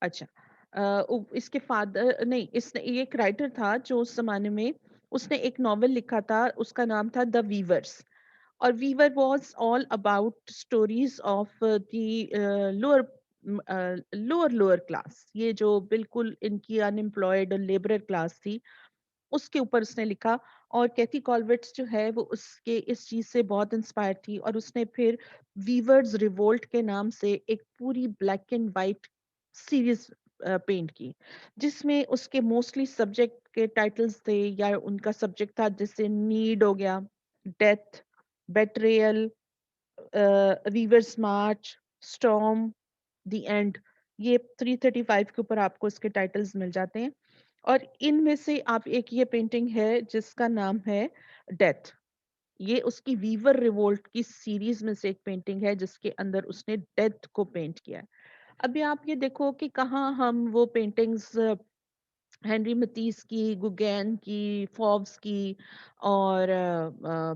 अच्छा। इसके फादर नहीं, इसने ये एक राइटर था जो उस ज़माने में उसने एक नॉवेल लिखा था, उसका नाम था द वीवर्स। और Weaver was all about stories of the lower lower class, ये जो बिल्कुल इनकी अनएम्प्लॉयड और लेबरर क्लास थी, उसके ऊपर उसने लिखा। और कैथी कॉल्वेट्स जो है वो उसके इस चीज से बहुत इंस्पायर थी, और उसने फिर वीवर्स रिवोल्ट के नाम से एक पूरी black and white series paint की, जिसमें उसके मोस्टली सब्जेक्ट के टाइटल्स थे, या उनका सब्जेक्ट था जैसे नीड हो गया, death, betrayal, weavers march, storm, the end. ये 335 के ऊपर आपको इसके टाइटल्स मिल जाते हैं। और इनमें से आप एक ये पेंटिंग है जिसका नाम है डेथ। ये उसकी वीवर रिवोल्ट की सीरीज में से एक पेंटिंग है जिसके अंदर उसने डेथ को पेंट किया है। अभी आप ये देखो कि कहाँ हम वो पेंटिंग्स हेनरी मतीस की, गुगैन की, फॉब्स की और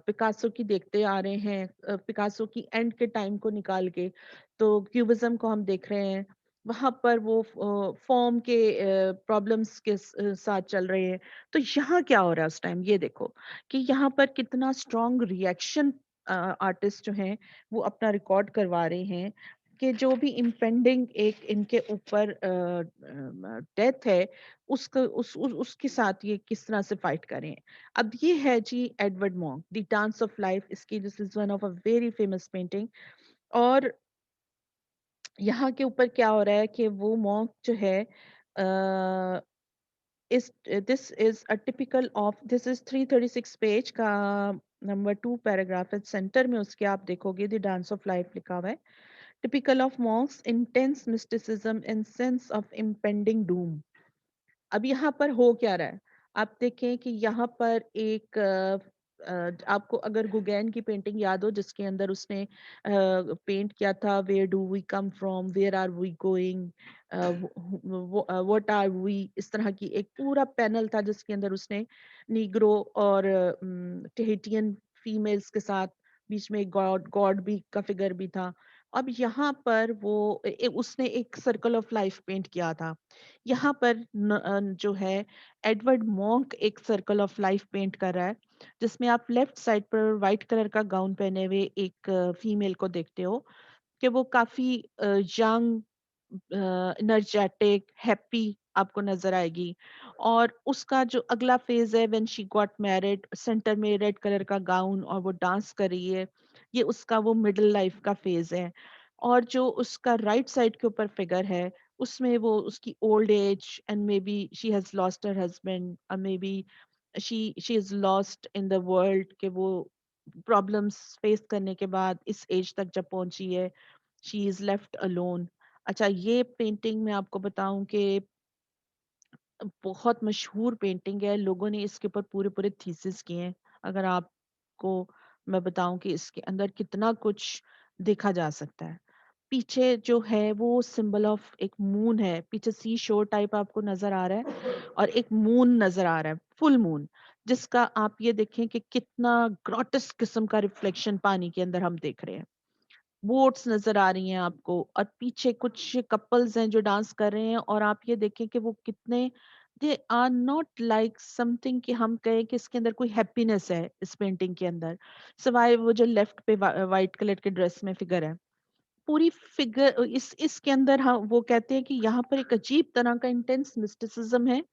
पिकासो की देखते आ रहे हैं। पिकासो की एंड के टाइम को निकाल के तो क्यूबिज्म को हम देख रहे हैं। वहां पर वो फॉर्म के प्रॉब्लम्स के साथ चल रहे हैं। तो यहाँ क्या हो रहा है उस टाइम, ये देखो कि यहाँ पर कितना स्ट्रॉन्ग रिएक्शन आर्टिस्ट जो हैं वो अपना रिकॉर्ड करवा रहे हैं कि जो भी इम्पेंडिंग एक इनके ऊपर डेथ है, उसके साथ ये किस तरह से फाइट करें। अब ये है जी Edvard Munch, the dance of life, इसकी this is one of a very famous painting. और यहाँ के ऊपर क्या हो रहा है कि वो मॉन्क जो है अ, इस this is a typical of, this is 336 page का नंबर 2 पैराग्राफ है, सेंटर में उसके आप देखोगे द डांस ऑफ लाइफ लिखा हुआ है। Typical of Monks intense mysticism and sense of impending Doom. अब यहाँ पर हो क्या रहा है, आप देखें कि यहाँ पर एक आपको अगर गुगैन की पेंटिंग याद हो जिसके अंदर उसने पेंट किया था, where do we come from, where are we going, what are we, इस तरह की एक पूरा पैनल था जिसके अंदर उसने नीग्रो और टेहिटियन फीमेल्स के साथ, बीच में गॉड गॉड भी का फिगर भी था। अब यहाँ पर वो उसने एक सर्कल ऑफ लाइफ पेंट किया था। यहाँ पर जो है एडवर्ड मॉन्क एक सर्कल ऑफ लाइफ पेंट कर रहा है, जिसमें आप लेफ्ट साइड पर व्हाइट कलर का गाउन पहने हुए एक फीमेल को देखते हो कि वो काफी यंग, एनर्जेटिक, हैप्पी आपको नजर आएगी। और उसका जो अगला फेज है when she got married, centre में रेड कलर का गाउन और वो डांस कर रही है, ये उसका वो मिडिल लाइफ का फेज है। और जो उसका राइट साइड के ऊपर फिगर है उसमें वो उसकी old age and maybe she has lost her husband, और maybe she is lost in the world, के वो प्रॉब्लम्स फेस करने के बाद इस एज तक जब पहुंची है, शी इज लेफ्ट अलोन। अच्छा, ये पेंटिंग मैं आपको बताऊं कि बहुत मशहूर पेंटिंग है, लोगों ने इसके ऊपर पूरे पूरे थीसिस किए हैं। अगर आपको मैं बताऊं कि इसके अंदर कितना कुछ देखा जा सकता है। पीछे जो है वो सिंबल ऑफ एक मून है, पीछे सी शोर टाइप आपको नजर आ रहा है, और एक मून नजर आ रहा है, फुल मून, जिसका आप ये देखें कि कितना ग्रोटेस्क किस्म का रिफ्लेक्शन पानी के अंदर हम देख रहे हैं। बोट्स नजर आ रही हैं आपको, और पीछे कुछ कपल्स हैं जो डांस कर रहे हैं, और आप ये देखें कि वो कितने, they are not like something कि हम कहें कि इसके अंदर कोई हैप्पीनेस है इस पेंटिंग के अंदर, सिवाय वो जो लेफ्ट पे वाइट कलर के ड्रेस में फिगर है। पूरी फिगर इसके अंदर हम वो कहते हैं कि यहाँ पर एक अजीब तरह का इंटेंस मिस्टिसिज्म है,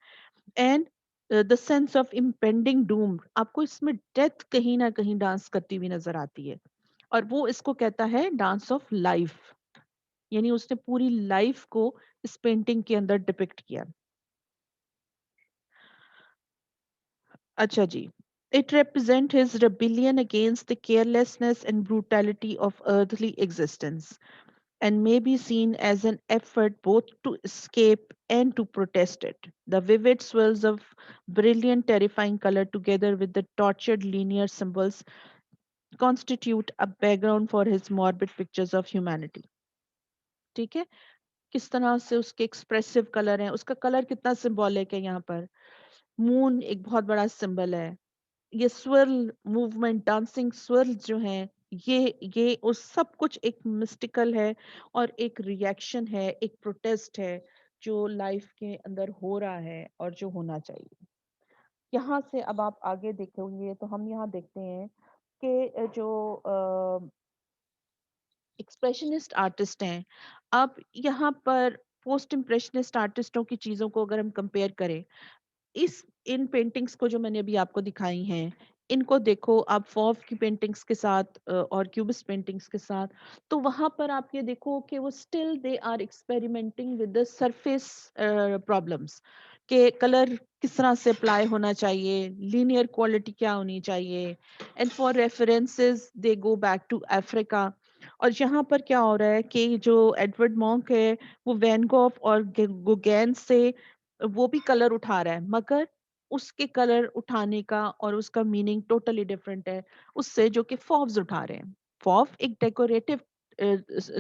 and the sense of impending Doom, आपको इसमें डेथ कहीं ना कहीं डांस करती हुई नजर आती है। और वो इसको कहता है डांस ऑफ लाइफ, यानी उसने पूरी लाइफ को इस पेंटिंग के अंदर डिपिक्ट किया। अच्छा जी, it represent his rebellion against the carelessness and brutality of earthly existence, and may be seen as an effort both to escape and to protest it. The vivid swirls of brilliant, terrifying color, together with the tortured linear symbols, constitute a background for his morbid pictures of humanity. ठीक है, किस तरह से उसके expressive colour हैं, उसका colour कितना symbolic है। यहाँ पर मून एक बहुत बड़ा सिंबल है। ये स्विर्ल मूवमेंट, डांसिंग स्विर्ल जो हैं, ये उस सब कुछ एक मिस्टिकल है, और एक रिएक्शन है, एक प्रोटेस्ट है, जो लाइफ के अंदर हो रहा है और जो होना चाहिए। यहाँ से अब आप आगे देखोगे तो हम यहाँ देखते हैं कि जो एक्सप्रेशनिस्ट आर्टिस्ट हैं, अब यहाँ पर पोस्ट इम्प्रेशनिस्ट आर्टिस्टों की चीज़ों को अगर हम कंपेयर करें, इस इन पेंटिंग्स को जो मैंने अभी आपको दिखाई हैं, इनको देखो आप फॉव की पेंटिंग्स के साथ और क्यूबिस्ट पेंटिंग्स के साथ, तो वहाँ पर आप ये देखो कि वो still they are experimenting with the surface problems, कि कलर किस तरह से अप्लाई होना चाहिए, लीनियर क्वालिटी क्या होनी चाहिए, and for references they go back to Africa. और यहाँ पर क्या हो रहा है कि जो एडवर्ड मॉन्क है, वो वैन गॉग और गोगैन से वो भी कलर उठा रहा है, मगर उसके कलर उठाने का और उसका मीनिंग टोटली डिफरेंट है उससे जो कि फॉव्स उठा रहे हैं। फॉव एक डेकोरेटिव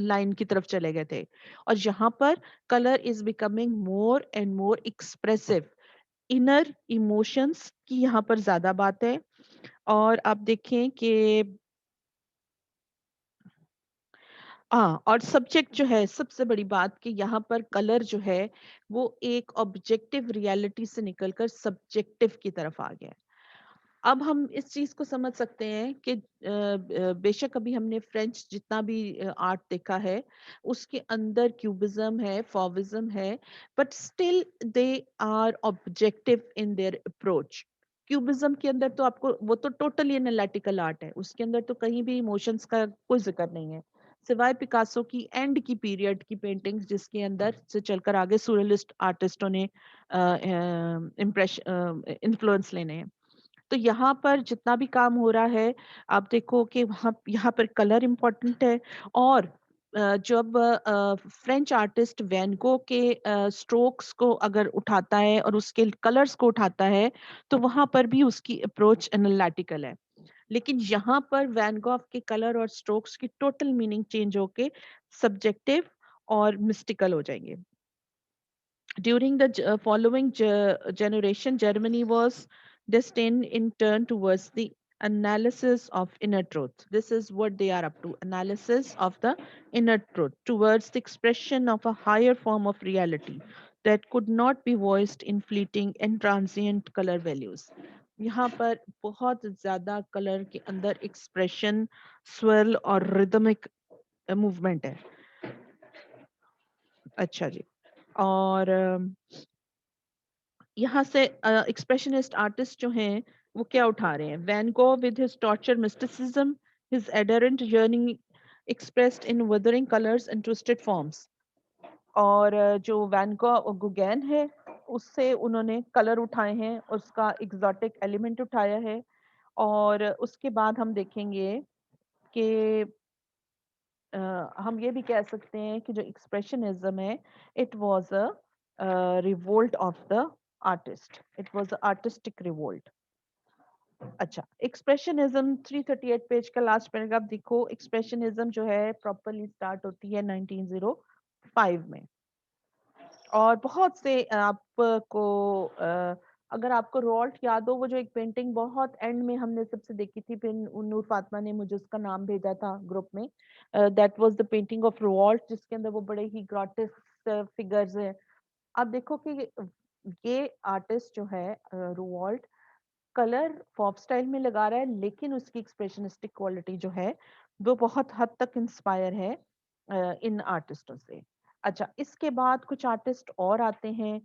लाइन की तरफ चले गए थे, और यहाँ पर colour is becoming more and more expressive, inner emotions की यहाँ पर ज्यादा बात है। और आप देखें कि हाँ, और सब्जेक्ट जो है सबसे बड़ी बात कि यहाँ पर कलर जो है वो एक ऑब्जेक्टिव रियलिटी से निकलकर सब्जेक्टिव की तरफ आ गया है। अब हम इस चीज को समझ सकते हैं कि बेशक अभी हमने फ्रेंच जितना भी आर्ट देखा है उसके अंदर क्यूबिज्म है, फॉविज्म है, but still they are objective in their approach. Cubism के अंदर तो आपको वो तो टोटली एनालिटिकल आर्ट है, उसके अंदर तो कहीं भी इमोशंस का कोई जिक्र नहीं है, सिवाय पिकासो की एंड की पीरियड की पेंटिंग्स जिसके अंदर से चलकर आगे सूरलिस्ट आर्टिस्टों ने इम्प्रेश इन्फ्लुएंस लेने हैं। तो यहाँ पर जितना भी काम हो रहा है, आप देखो कि वहाँ यहाँ पर कलर इम्पोर्टेंट है। और जब फ्रेंच आर्टिस्ट वैन गो के स्ट्रोक्स को अगर उठाता है और उसके कलर्स को उठाता है, तो वहां पर भी उसकी अप्रोच एनालिटिकल है। लेकिन यहाँ पर वैन गॉग के कलर और स्ट्रोक्स की टोटल मीनिंग चेंज होके सब्जेक्टिव और मिस्टिकल हो जाएंगे। During the following generation, Germany was destined in turn towards the analysis of inner truth. This is what they are up to, analysis of the inner truth, towards the expression of a higher form of reality that could not be voiced in fleeting and transient color values. यहाँ पर बहुत ज्यादा colour के अंदर expression, swell और rhythmic movement है। अच्छा जी। और यहाँ से एक्सप्रेशनिस्ट आर्टिस्ट जो हैं वो क्या उठा रहे हैं? Van Gogh with his torture mysticism, his ardent yearning expressed in withering colors and twisted forms। और जो वैन गुगैन है उससे उन्होंने कलर उठाए हैं, उसका एग्जॉटिक एलिमेंट उठाया है। और उसके बाद हम देखेंगे कि हम ये भी कह सकते हैं कि जो एक्सप्रेशनिज्म है, it was a revolt of the artist, it was artistic revolt. अच्छा, एक्सप्रेशनिज्म 338 पेज का लास्ट पैराग्राफ देखो। एक्सप्रेशनिज्म जो है प्रॉपरली स्टार्ट होती है 1905 में। और बहुत से आपको अगर आपको रॉल्ट याद हो, वो जो एक पेंटिंग बहुत एंड में हमने सबसे देखी थी, फिर नूर फातिमा ने मुझे उसका नाम भेजा था ग्रुप में, that was the painting of Raoult, जिसके अंदर वो बड़े ही ग्रॉटिस्क फिगर्स हैं। आप देखो कि ये आर्टिस्ट जो है रोवाल्ट, कलर पॉप स्टाइल में लगा रहा है, लेकिन उसकी एक्सप्रेशनिस्टिक क्वालिटी जो है वो बहुत हद तक इंस्पायर है इन आर्टिस्टों से। अच्छा, इसके बाद कुछ आर्टिस्ट और आते हैं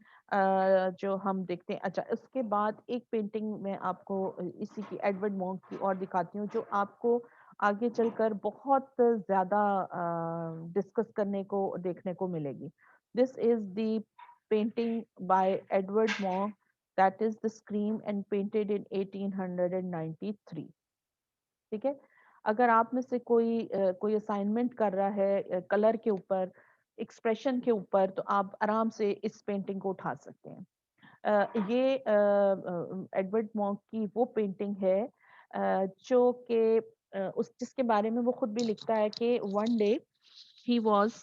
जो हम देखते हैं। अच्छा, इसके बाद एक पेंटिंग मैं आपको इसी की एडवर्ड मॉन्क की और दिखाती हूँ, जो आपको आगे चलकर बहुत ज्यादा डिस्कस करने को देखने को मिलेगी। This is the painting bye Edward monk, that is the Scream, and painted in 1893। ठीक है। अगर आप में से कोई असाइनमेंट कर रहा है कलर के ऊपर, एक्सप्रेशन के ऊपर, तो आप आराम से इस पेंटिंग को उठा सकते हैं। ये एडवर्ड मॉन्क की वो पेंटिंग है जो कि उस जिसके बारे में वो खुद भी लिखता है कि वन डे ही वॉज